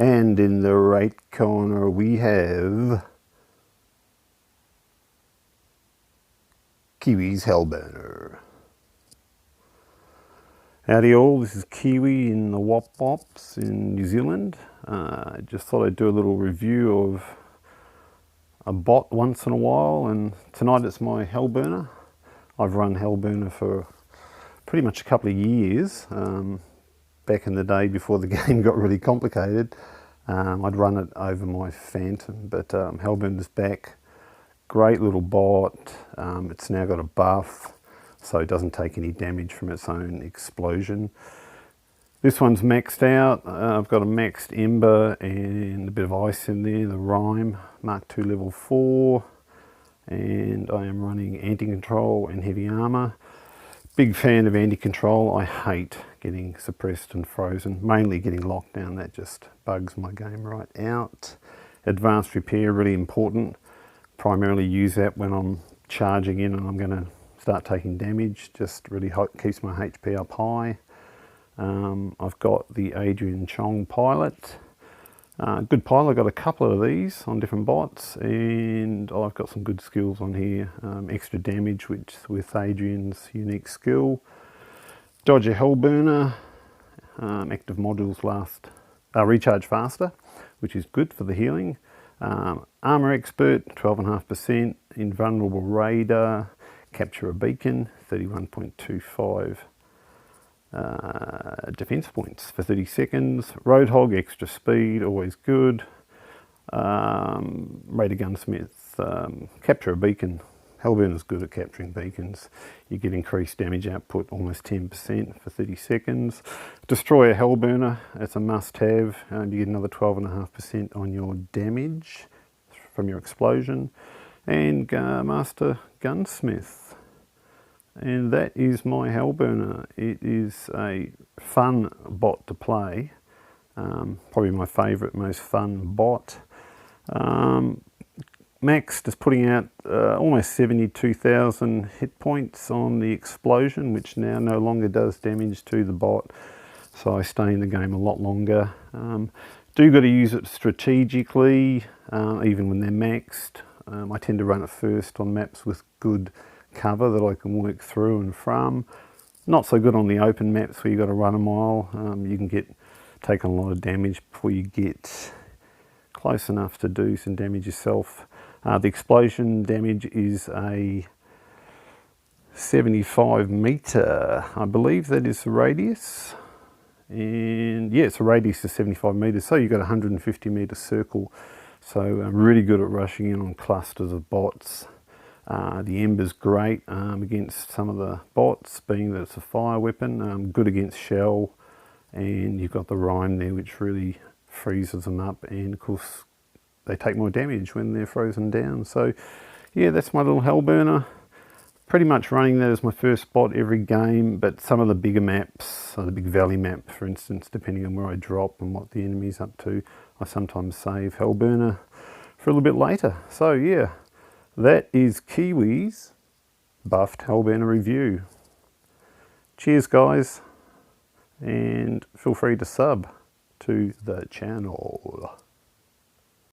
And in the right corner we have Kiwi's HELLBURNER. Howdy all, this is Kiwi in the Wop Wops in New Zealand. Just thought I'd do a little review of a bot once in a while, and tonight it's my HELLBURNER. I've run HELLBURNER for pretty much a couple of years. Back in the day before the game got really complicated, I'd run it over my Phantom, but HELLBURNER's back. Great little bot. It's now got a buff, so it doesn't take any damage from its own explosion. This one's maxed out. I've got a maxed Ember and a bit of ice in there, the Rime, Mark II level 4, and I am running anti-control and heavy armor. Big fan of anti-control. I hate getting suppressed and frozen, mainly getting locked down. That just bugs my game right out. Advanced repair, really important. Primarily use that when I'm charging in and I'm going to start taking damage. Just really keeps my HP up high. I've got the Adrian Chong pilot. Good pilot. I've got a couple of these on different bots, and I've got some good skills on here. Extra damage, which with Adrian's unique skill. Dodger HELLBURNER. Active modules recharge faster, which is good for the healing. Armor expert, 12.5%. Invulnerable radar. Capture a beacon, 31.25 defense points for 30 seconds. Roadhog, extra speed, always good. Raider Gunsmith, capture a beacon. HELLBURNER's good at capturing beacons. You get increased damage output, almost 10% for 30 seconds. Destroyer HELLBURNER, it's a must-have. You get another 12.5% on your damage from your explosion. And Master Gunsmith. And that is my HELLBURNER. It is a fun bot to play. Probably my favourite, most fun bot. Maxed is putting out almost 72,000 hit points on the explosion, which now no longer does damage to the bot. So I stay in the game a lot longer. Do got to use it strategically, even when they're maxed. I tend to run it first on maps with good cover that I can work through and from. Not so good on the open maps where you've got to run a mile. You can take on a lot of damage before you get close enough to do some damage yourself. The explosion damage is a 75 meter. I believe that is the radius. And yeah, it's a radius of 75 meters. So you've got a 150 meter circle. So I'm really good at rushing in on clusters of bots. The Ember's great against some of the bots, being that it's a fire weapon. Good against shell, and you've got the Rime there, which really freezes them up, and of course they take more damage when they're frozen down. So yeah, that's my little HELLBURNER. Pretty much running that as my first bot every game, but some of the bigger maps, the big valley map for instance, depending on where I drop and what the enemy's up to, I sometimes save HELLBURNER for a little bit later. So yeah, that is Kiwi's buffed HELLBURNER review. Cheers guys, and feel free to sub to the channel.